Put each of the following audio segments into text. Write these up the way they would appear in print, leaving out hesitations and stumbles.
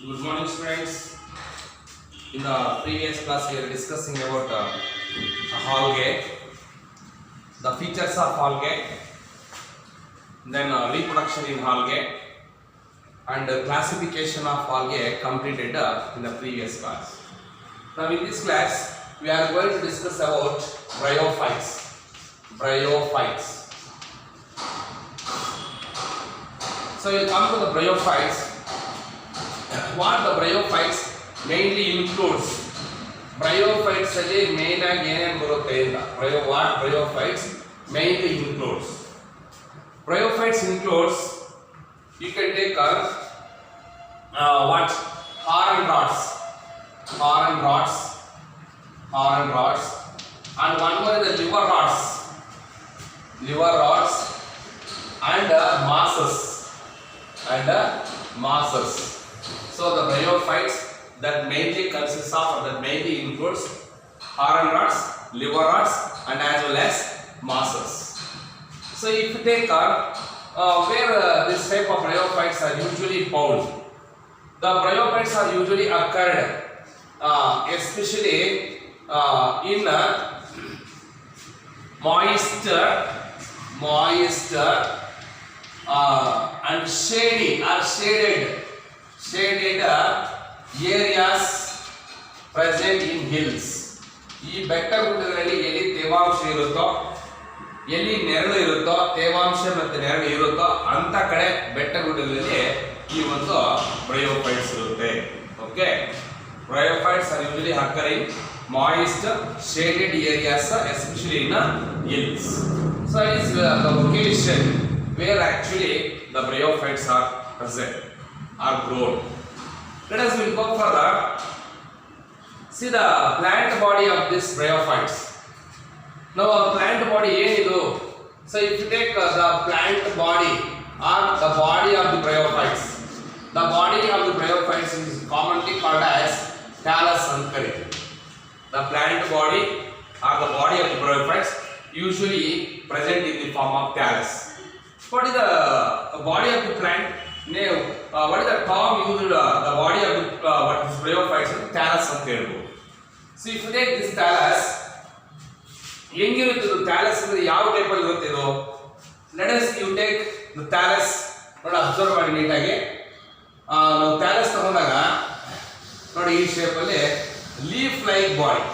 Good morning, students. In the previous class, we are discussing about algae, the features of algae, then reproduction in algae, and classification of algae completed in the previous class. Now, in this class, we are going to discuss about bryophytes. Bryophytes. So, we will come to the bryophytes. What the bryophytes mainly includes. Bryophytes ಅಲ್ಲಿ main ಆಗಿ ಏನೇನು ಬರುತ್ತೆ ಅಂತ bryophytes mainly includes. Bryophytes includes, you can take what horn rods, and one more is the liver rods and mosses. So the bryophytes that mainly consists of, that mainly includes horn rods, liver rods, and as well as mosses. So if you take where this type of bryophytes are usually found, the bryophytes are usually occurred especially in moist and shady or shaded areas present in hills. ಈ ಬೆಟ್ಟ ಗುಡ್ಡಗಳಲ್ಲಿ ಎಲ್ಲಿ ತೇವಾಂಶ ಇರುತ್ತೋ, ಎಲ್ಲಿ ನೆರಳು ಇರುತ್ತೋ, ತೇವಾಂಶ ಮತ್ತು ನೆರಳು ಇರುತ್ತೋ ಅಂತ ಕಡೆ ಬೆಟ್ಟ ಗುಡ್ಡಗಳಲ್ಲಿ ಈ ಒಂದು bryophytes ಇರುತ್ತೆ. Okay, bryophytes are usually occurring moist shaded areas, especially in hills. So it is the location where actually the bryophytes are present, are grown. Let us will go further. See the plant body of this bryophytes. Now plant body ಏನಿದು? So if you take the plant body or the body of the bryophytes, the body of the bryophytes is commonly called as thallus ಅಂತ ಕರೀತೀವಿ. The plant body or the body of the bryophytes usually present in the form of thallus. What is the body of the plant? What is the term used? The body of the what is bryophytes? Thallus ಅಂತ ಹೇಳ್ಬೋದು. So if you take this thallus, ಹೆಂಗಿರುತ್ತೆ ಇದು thallus ಅಂದ್ರೆ ಯಾವ type ಅಲ್ಲಿ ಇರುತ್ತೆ ಇದು? Let us you take the thallus, ನೋಡಿ ಅಬ್ಸರ್ವ್ ಮಾಡಿ ನೀಟಾಗಿ. ನಾವು thallus ತಗೊಂಡಾಗ ನೋಡಿ ಈ ಶೇಪ್ ಅಲ್ಲಿ leaf like body,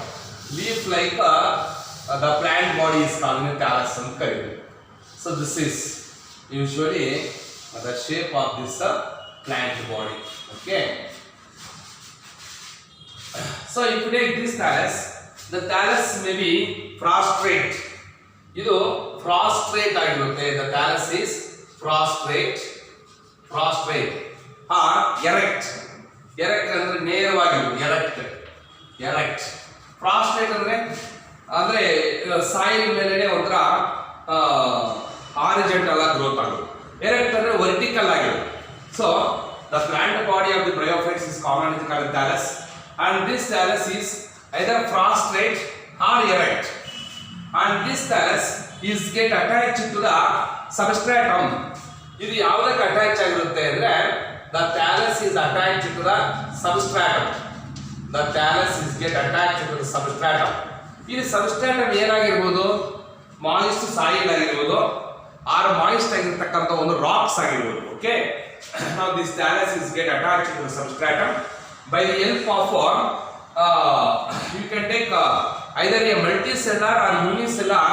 the plant body is called thallus ಅಂತ ಕರೀತೀವಿ. So this is usually the shape of this plant body. Okay, so if you take this thallus, the thallus may be prostrate. ಇದು prostrate ಆಗಿರುತ್ತೆ. The thallus is prostrate or erect ಅಂದ್ರೆ ನೇರವಾಗಿರುತ್ತೆ. erect prostrate ಅಂದ್ರೆ soil ಮೇಲೆ ಒಂಥರ horizontal ಆಗಿ growth ಆಗುತ್ತೆ. erect ಅಂದ್ರೆ vertical ಆಗಿರುತ್ತೆ. So the plant body of the bryophytes is commonly called thallus, and this thallus is either prostrate or erect, and this thallus is get attached to the substratum. ಇದು ಯಾವುದಕ್ಕೆ attach ಆಗಿರುತ್ತೆ ಅಂದ್ರೆ the thallus is attached to the substratum. The thallus is get attached to the substratum. ಇದು substratum ಏನಾಗಿರಬಹುದು? Moist soil ಆಗಿರಬಹುದು, R moist ಆಗಿರತಕ್ಕಂತ ಒಂದು racks ಆಗಿರಬಹುದು. Okay, now this thallus is get attached to the substratum by the help of you can take either a multicellular or unicellular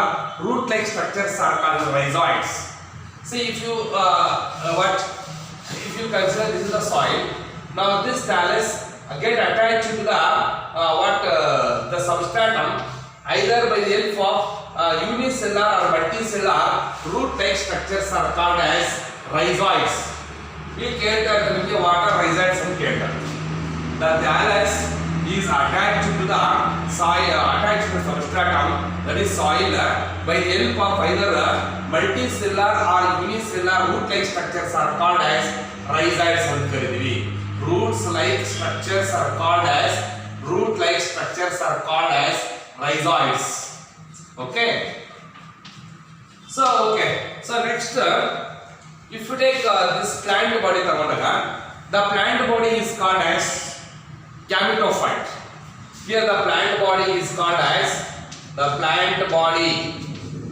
root like structures are called rhizoids. See if you if you consider this is the soil, now this thallus get attached to the the substratum either by the help of unicellular or multicellular root like structures are called as rhizoids. We ಕೇಳ್ತಾರೆ ನಿಮಗೆ water rhizoids ಅಂತ ಕೇಳ್ತಾರೆ. The thallus is attached to the soil, attached to the substratum, that is soil, by the help of either multicellular or unicellular root like structures are called as rhizoids ಅಂತ ಕರೀತೀವಿ. Roots like structures are called as rhizoids. Okay, so next if you take this plant body ತಗೊಂಡಾಗ The plant body is called as gametophyte. Here the plant body is called as the plant body.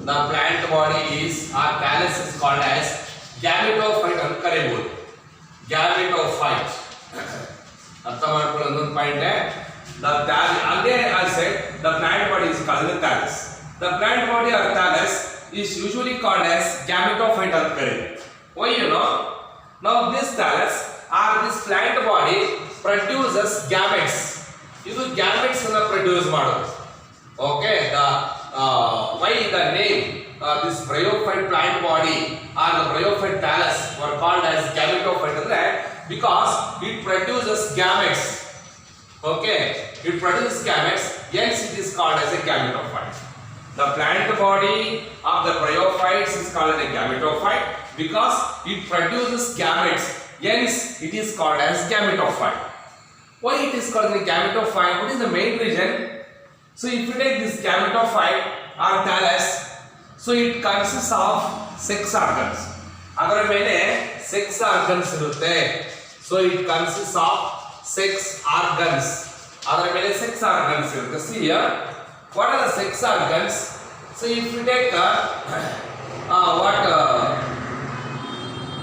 The plant body is or thallus is called as gametophyte ಅಂತ ಕರೆಯಬಹುದು. Gametophyte. ಅರ್ಥ ಮಾಡ್ಕೊಳ್ಳೋ ಒಂದು point again I said the plant body is called the thallus. The plant body or thallus is usually called as gametophyte ಅಂತ ಕರೆಯಬಹುದು. Why you know? Now this thallus or this plant body produces gametes. ಇದು gametes ಅನ್ನು produce ಮಾಡೋದು. Okay, why the name this bryophyte plant body or the bryophyte thallus were called as gametophyte ಅಂದ್ರೆ because it produces gametes. Okay, it produces gametes, hence it is called as a gametophyte. The plant body of the bryophytes is called a gametophyte because it produces gametes, hence it is called as gametophyte. Why it is called a gametophyte? What is the main reason? So if you take this gametophyte or thallus, so it consists of 6 organs. ಅದರ ಮೇಲೆ 6 organs ಇರುತ್ತೆ. So it consists of 6 organs. ಅದರ ಮೇಲೆ 6 organs ಇರುತ್ತೆ. See here, what are the 6 organs? So if you take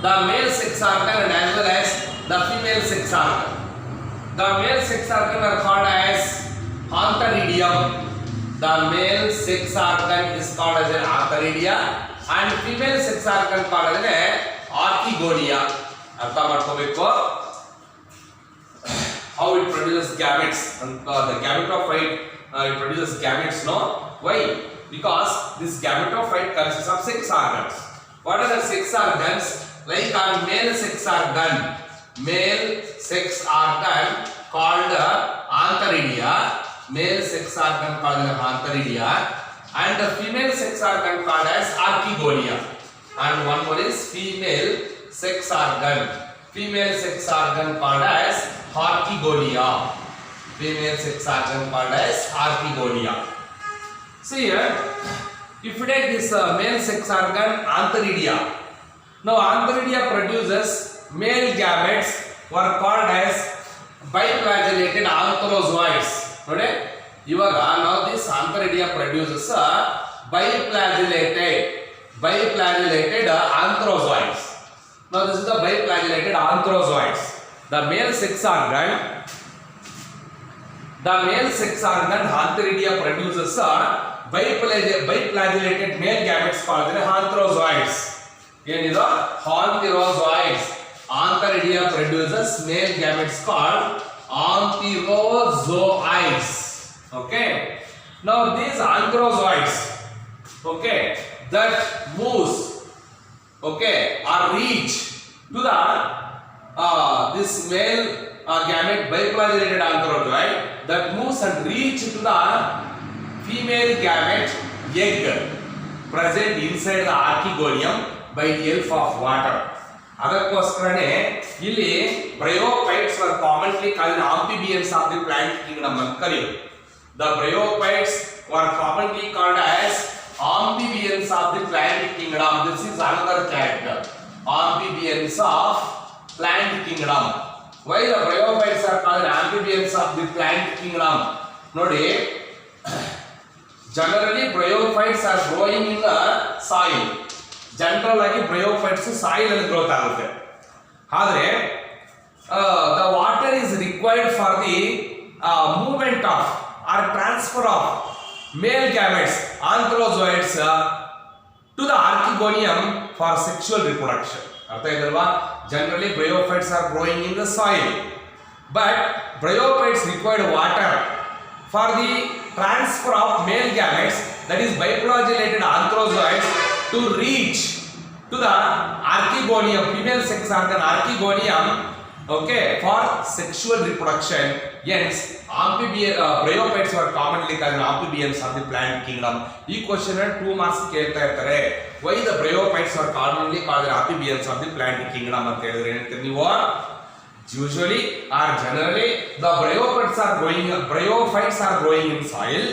the male 6 organ and as well as the female 6 organ. The male 6 organ are called as antheridium. The male 6 organ is called as an antheridia and female 6 organ called as an archegonia. ಅರ್ಥ ಮಾಡ್ಕೋಬೇಕು. How it produces gametes. The gametophyte it produces gametes. No, why? Because this gametophyte consists of 6 organs. What are the 6 organs? Like our male 6 organ called antheridia. Male 6 organ called antheridia and the female 6 organ called as archegonia. And one more is female 6 organ. Female 6 organ called as archegonia. Female 6 organ called as archegonia. See here, if you take this male 6 organ antheridia. Now antheridia produces male gametes were called as biflagellated antherozoids. ನೋಡಿ ಇವಾಗ now this antheridia produces biflagellated antherozoids. Now this is the biflagellated antherozoids. The male 6 organ antheridia produces biflagellated male gametes called antherozoids. ಏನಿದು antherozoids. Antheridia produces male gametes called antherozoids. Okay, now these antherozoids, okay, that moves, okay, or reach to the this male gamete biflagellated antherozoid that moves and reach to the female gamete egg present inside the archegonium by the help of water. ಅದಕ್ಕೋಸ್ಕರನೇ ಇಲ್ಲಿ bryophytes R commonly called amphibians of the plant Kingdom ಅಂತ ಕರೆಯೋದು. The bryophytes were commonly called as amphibians of the plant kingdom. This is another character. Amphibians of plant kingdom. Why the bryophytes are called amphibians of the plant kingdom? ನೋಡಿ, generally bryophytes are growing in the soil. General ಆಗಿ bryophytes soil ಅಲ್ಲಿ growth ಆಗುತ್ತೆ. ಆದರೆ the water is required for the movement of or transfer of male gametes antherozoids to the archegonium for sexual reproduction. ಅರ್ಥ ಇದಲ್ವಾ? Generally bryophytes are growing in the soil, but bryophytes require water for the transfer of male gametes, that is biflagellated antherozoids, to reach to the archegonium, female sex organ archegonium, okay, for sexual reproduction. Hence bryophytes were commonly called amphibians of the plant kingdom. ಈ question 2 marks ಕೇಳ್ತಾ ಇರ್ತಾರೆ. Why the bryophytes were commonly called amphibians of the plant kingdom ಅಂತ ಹೇಳಿದ್ರೆ ಏನಂತೀರಿ ನೀವು? Usually or generally the bryophytes are growing in soil,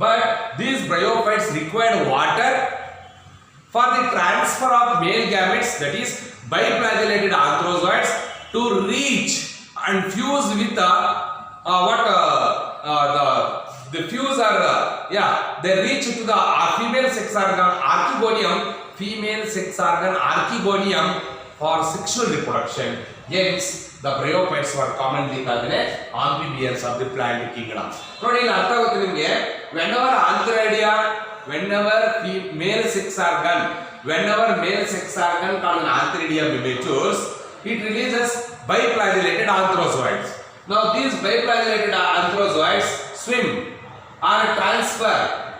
but these bryophytes require water for the transfer of male gametes, that is biflagellated antherozoids, to reach and fuse with the fuse are they reach to the female sex organ archegonium, female sex organ archegonium for sexual reproduction. Hence the bryophytes were commonly called amphibians of the plant kingdom. ನೋಡಿ ಇಲ್ಲಿ ಅರ್ಥ ಆಗುತ್ತೆ ನಿಮಗೆ. whenever male sex organ called an antheridium matures, it releases biflagellated anthrozoids. Now these biflagellated anthrozoids swim or transfer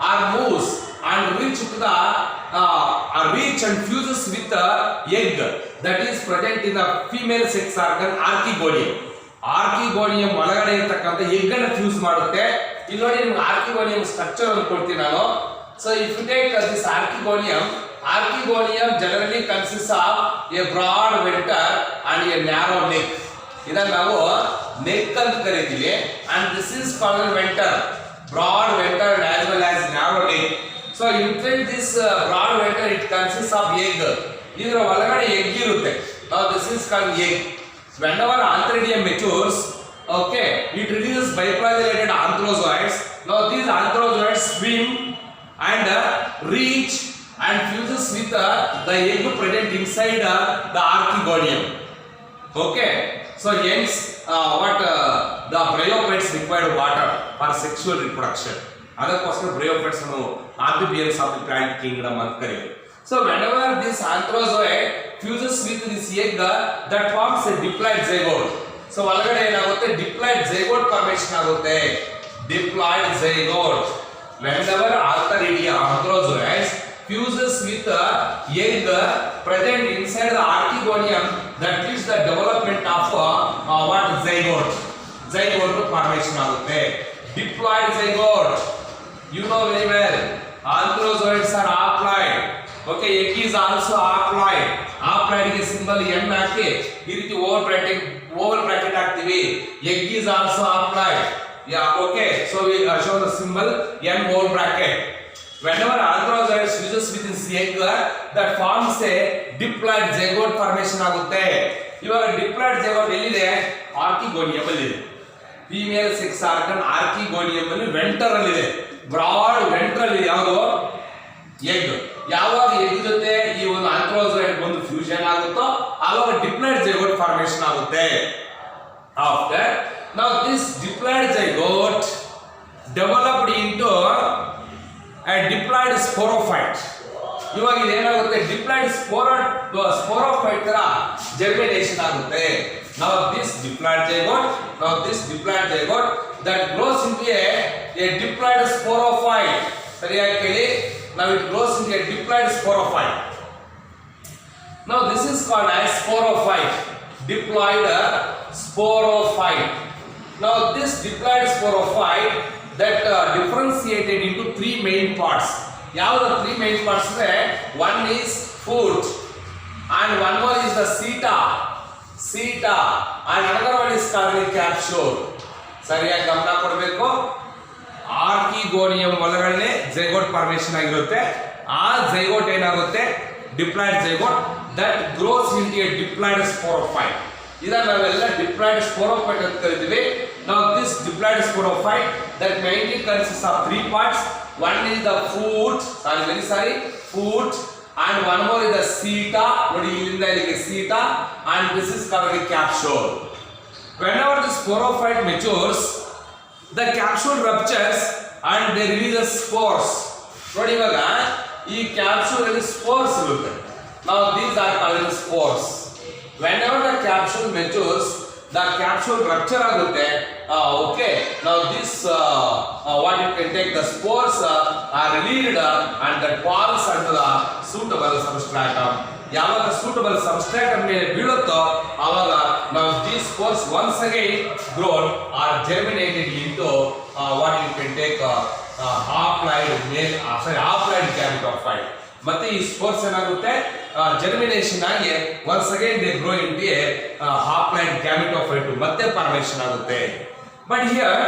or moves and reach to the reach and fuses with the egg that is present in the female sex organ archegonium. Archegonium ಒಳಗಡೆ ಇರತಕ್ಕಂತ egg ಅನ್ನು fuse ಮಾಡುತ್ತೆ. ಇಲ್ಲಿ ನೋಡಿ ನಿಮಗೆ archegonium structure ಅನ್ನು ಕೊಡ್ತೀನಿ ನಾನು. So if you take this archegonium generally consists of a broad venter and a narrow neck. ಇದನ್ನ ನಾವು neck ಅಂತ ಕರೀತೀವಿ. And this is called venter, broad venter as well as narrow neck. So inside this broad venter it consists of egg. ಇದರ ಒಳಗಡೆ egg ಇರುತ್ತೆ. Now this is called egg. Whenever antheridium matures, okay, it releases biflagellated anthrozoids. Now these anthrozoids swim and reach and fuses with the egg present inside the archegonium. Okay, so hence the bryophytes require water for sexual reproduction. ಅದಕ್ಕೋಸ್ಕರ bryophytes ಅನ್ನು amphibians of the plant kingdom ಅಂತ ಕರೆಯುತ್ತಾರೆ. So whenever this anthrozoid fuses with this egg, that forms a diploid zygote. So ಒಳಗಡೆ ಏನಾಗುತ್ತೆ, diploid zygote formation ಆಗುತ್ತೆ. Diploid zygote. Whenever anthrozoids fuses with egg present inside the archegonium, that leads the development of zygote formation ಆಗುತ್ತೆ. Diploid zygote, you know very well, anthrozoids are haploid. Okay, egg is also haploid. Haploid ಗೆ symbol n ಹಾಕಿ ಈ ರೀತಿ over bracket ಹಾಕ್ತೀವಿ. Egg is also haploid. Yeah, okay, so we show the symbol n over bracket. Whenever anthrozoid fuses with this egg, that forms a diploid zygote formation ಆಗುತ್ತೆ. ಇವಾಗ diploid zygote ಎಲ್ಲಿದೆ? Archegonium ಅಲ್ಲಿ ಇದೆ. Female sex organ archegonium ಅಲ್ಲಿ venter ಅಲ್ಲಿ ಇದೆ. Broad venter ಅಲ್ಲಿ ಯಾವುದು? ಎಗ್. ಯಾವಾಗ ಎಗ್ ಜೊತೆ ಈ ಒಂದು ಆಂಥ್ರೋಜಾಯ್ಡ್ ಬಂದು ಫ್ಯೂಷನ್ ಆಗುತ್ತೋ ಆವಾಗ ಡಿಪ್ಲಾಯ್ಡ್ zygote ಫಾರ್ಮೇಷನ್ ಆಗುತ್ತೆ. After now this diploid zygote developed into a diploid sporophyte. ಇವಾಗ ಇದು ಏನಾಗುತ್ತೆ, ಡಿಪ್ಲಾಯ್ಡ್ ಸ್ಪೋರೋಫೈಟ್ ತರ ಜರ್ಮಿನೇಷನ್ ಆಗುತ್ತೆ. Now this diploid zygote that grows into a diploid sporophyte. ಸರಿಯಾಗಿ ಕೇಳಿ. Now it grows into a diploid sporophyte. Now this is called as sporophyte, diploid sporophyte. Now this diploid sporophyte that differentiated into three main parts. ಯಾವುದು three main parts ಅಂದ್ರೆ one is foot and one more is the seta and another one is called the capsule. ಸರಿಯಾಗಿ ಗಮನ ಕೊಡಬೇಕು. Archegonium ಒಳಗಡೆ zygote formation ಆಗಿರುತ್ತೆ. ಆ zygote ಏನಾಗುತ್ತೆ, diploid zygote that grows into a diploid sporophyte. ಇದನ್ನ ನಾವೆಲ್ಲ diploid sporophyte ಅಂತ ಕರೀತೀವಿ. Now this diploid sporophyte that mainly consists of three parts. One is the foot and one more is the seta. ನೋಡಿ ಇಲ್ಲಿಂದ ಇಲ್ಲಿಗೆ seta and this is called the capsule. Whenever the sporophyte matures, the capsule ruptures and they release spores. ನೋಡಿ ಇವಾಗ ಈ capsule ಅಲ್ಲಿ spores ಇರುತ್ತೆ. Now these are called spores. Whenever the capsule matures, the capsule rupture ಆಗುತ್ತೆ. Okay, now this what you can take, the spores are released and that falls under the suitable substratum. ಯಾವಾಗ suitable substratum ಮೇಲೆ ಬೀಳುತ್ತೋ ಆವಾಗ now these spores once again grown are germinated into what you can take haploid gametophyte. ಮತ್ತೆ ಈ spores ಏನಾಗುತ್ತೆ, germination ಆಗಿ once again they grow into a haploid gametophyte ಮತ್ತೆ formation ಆಗುತ್ತೆ. But here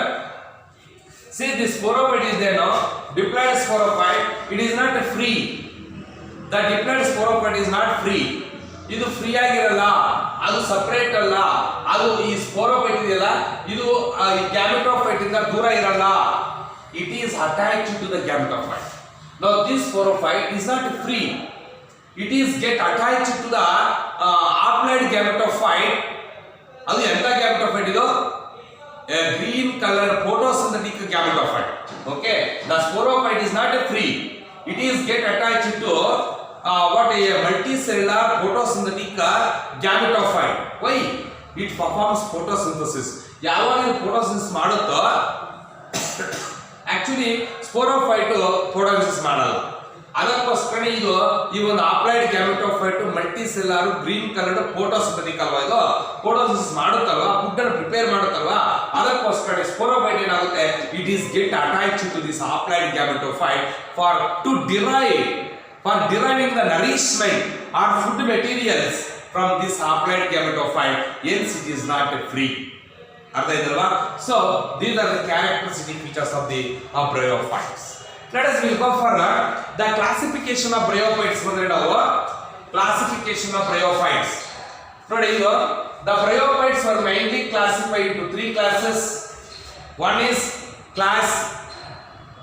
see this sporophyte is there now, diploid sporophyte, it is not free. The diploid sporophyte is not free. ಇದು free ಆಗಿರಲ್ಲ. ಅದು separate ಅಲ್ಲ, ಅದು ಈ sporophyte ಇದೆಯಲ್ಲ ಇದು ಗ್ಯಾಮೆಟೋಫೈಟ್ ಇಂದ ದೂರ ಇರಲ್ಲ. It is attached to the gametophyte. Now this sporophyte is not free. It is get attached to the haploid gametophyte. ಅದು ಎಂತ gametophyte ಇದು? A green colored photosynthetic gametophyte. Okay, the sporophyte is not free. It is get attached to what a multicellular photosynthetic gametophyte. Why? It performs photosynthesis. ಯಾವಾಗ photosynthesis ಮಾಡುತ್ತೋ actually sporophyte ಫೋಟೋಸಿಸ್ ಮಾಡಲ್ಲ. ಅದಕ್ಕೋಸ್ಕರ ಇದು ಈ ಒಂದು applied gametophyte multicellular green coloured photosynthetic ಅಲ್ವಾ, ಇದು ಫೋಟೋಸಿಸ್ ಮಾಡುತ್ತಲ್ವಾ, ಫುಡ್ ಅನ್ನು ಪ್ರಿಪೇರ್ ಮಾಡುತ್ತಲ್ವಾ, ಅದಕ್ಕೋಸ್ಕರ ಸ್ಪೋರೋಫೈಟ್ ಏನಾಗುತ್ತೆ, it is get attached to this applied gametophyte for deriving the nourishment or food materials from this applied gametophyte, hence it is not free. ಅರ್ಥ ಇದಲ್ವಾ? So these are the characteristic features of the bryophytes. Let us will go for the classification of bryophytes. ಬಂದ್ರೆ ನಾವು classification of bryophytes ನೋಡಿ, ಇದು the bryophytes were mainly classified into 3 classes. One is class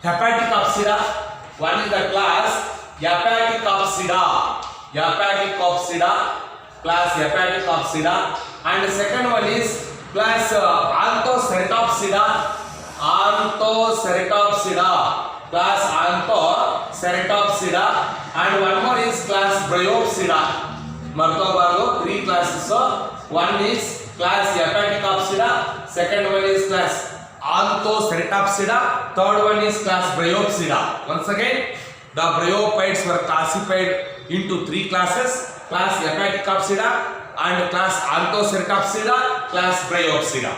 Hepaticopsida, one is the class Hepaticopsida, class Hepaticopsida, and the second one is class Anthoceratopsida, class Anthoceratopsida, and one more is class Bryopsida. Martobaro 3 classes. So one is class Hepaticopsida, second one is class Anthoceratopsida, third one is class Bryopsida. Once again, the bryophytes were classified into 3 classes: class Hepaticopsida and class Anthoceratopsida, class Bryopsida.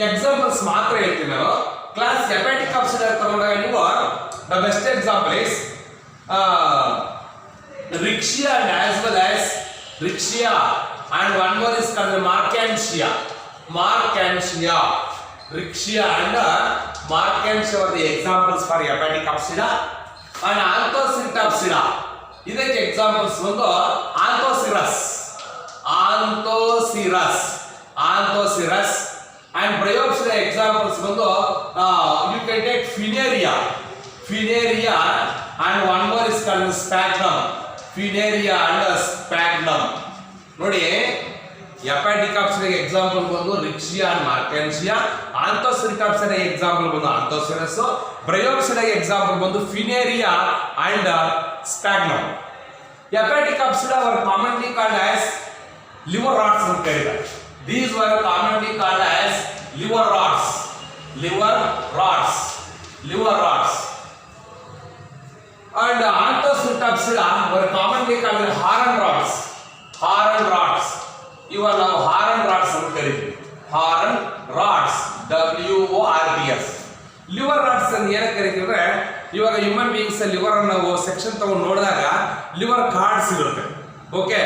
Examples ಮಾತ್ರ ಹೇಳ್ತೀನಿ ನಾನು. Class Hepaticopsida ತಗೊಂಡಾಗ ನೀವು the best example is Riccia and as well as Riccia, and one more is called Marchantia. Riccia and Marchantia are the examples for Hepaticopsida. And Anthoceratopsida, ಇದಕ್ಕೆ examples ಬಂದು Anthocerus, and Bryopsida examples ಬಂದು you can take Funaria, and one more is called Sphagnum. ನೋಡಿ, Hepaticopsida example ಬಂದು Riccia and Marchantia, Anthoceratopsida example ಬಂದು Anthocerus, Bryopsida example ಬಂದು Funaria and Sphagnum. Hepaticopsida were commonly called as liver rots ಅಂತ ಕರೀತಾರೆ. These were commonly called as liver rots. And Anthoceratopsida were commonly called as horn rots. ಇವಾಗ ನಾವು horn rots ಅಂತ ಕರಿತೀವಿ. Horn rots, WORDS. Liver rots ಅಂತ ಏನಕ್ಕೆ ಕರಿತೀವಿ ಅಂದ್ರೆ, ಇವಾಗ ಹ್ಯೂಮನ್ ಬೀಯಿಂಗ್ಸ್ ಲಿವರ್ ಅನ್ನು ನಾವು ಸೆಕ್ಷನ್ ತಗೊಂಡು ನೋಡಿದಾಗ ಲಿವರ್ ಕಾರ್ಡ್ಸ್ ಇರುತ್ತೆ. ಓಕೆ,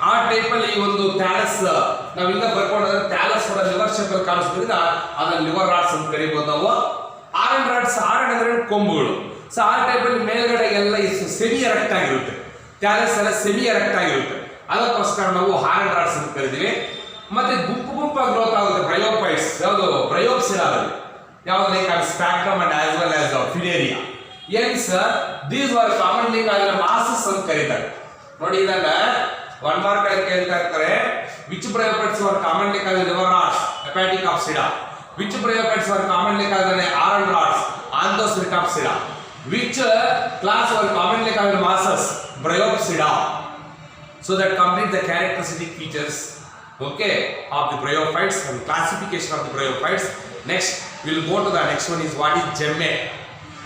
ಆ ಟೈಪ್ ಅಲ್ಲಿ ಈ ಒಂದು ಥ್ಯಾಲಸ್ ನಾವಿಂದ ಬರ್ಕೊಂಡ್ರೆ ಥ್ಯಾಲಸ್ ಕೂಡ ಲಿವರ್ ಶೇಪ್ ಅಲ್ಲಿ ಕಾಣಿಸ್ತಿದ್ರೆ ಅದನ್ನ ಲಿವರ್ ರಾಟ್ಸ್ ಅಂತ ಕರಿಬಹುದು ನಾವು. ಹಾರನ್ ರಾಟ್ಸ್, ಹಾರನ್ ಅಂದ್ರೆ ಕೊಂಬುಗಳು. ಸೊ ಆ ಟೈಪ್ ಅಲ್ಲಿ ಮೇಲ್ಗಡೆ ಎಲ್ಲ ಸೆಮಿ ಎರೆಕ್ಟ್ ಆಗಿರುತ್ತೆ, ಥ್ಯಾಲಸ್ ಎಲ್ಲ ಸೆಮಿ ಎರೆಕ್ಟ್ ಆಗಿರುತ್ತೆ. ಅದಕ್ಕೋಸ್ಕರ ನಾವು ಹಾರನ್ ರಾಟ್ಸ್ ಅಂತ ಕರಿತೀವಿ. ಮತ್ತೆ ಗುಂಪಾಗಿ ಗ್ರೋತ್ ಆಗುತ್ತೆ ಬ್ರಯೋಫೈಟ್ಸ್. ಯಾವುದು? ಬ್ರಯೋಪ್ಸಿಡಾದಲ್ಲಿ. ಯಾವುದು? Like sphagnum and as well as funaria. Hence these were commonly called masses ಅಂತ ಕರೀತಾರೆ. ನೋಡಿ, ಇದನ್ನ 1 ಮಾರ್ಕ್ ಅಲ್ಲಿ ಕೇಳ್ತಾ ಇರ್ತಾರೆ. Which bryophytes were commonly called liver rots? Hepaticopsida. Which bryophytes were commonly called horn rots? Anthoceratopsida. Which class were commonly called masses? Bryopsida. So that complete the characteristic features, okay, of the bryophytes and classification of the bryophytes. Next we will go to the next one is what is gemme.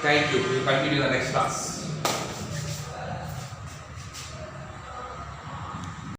Thank you. We will continue the next class.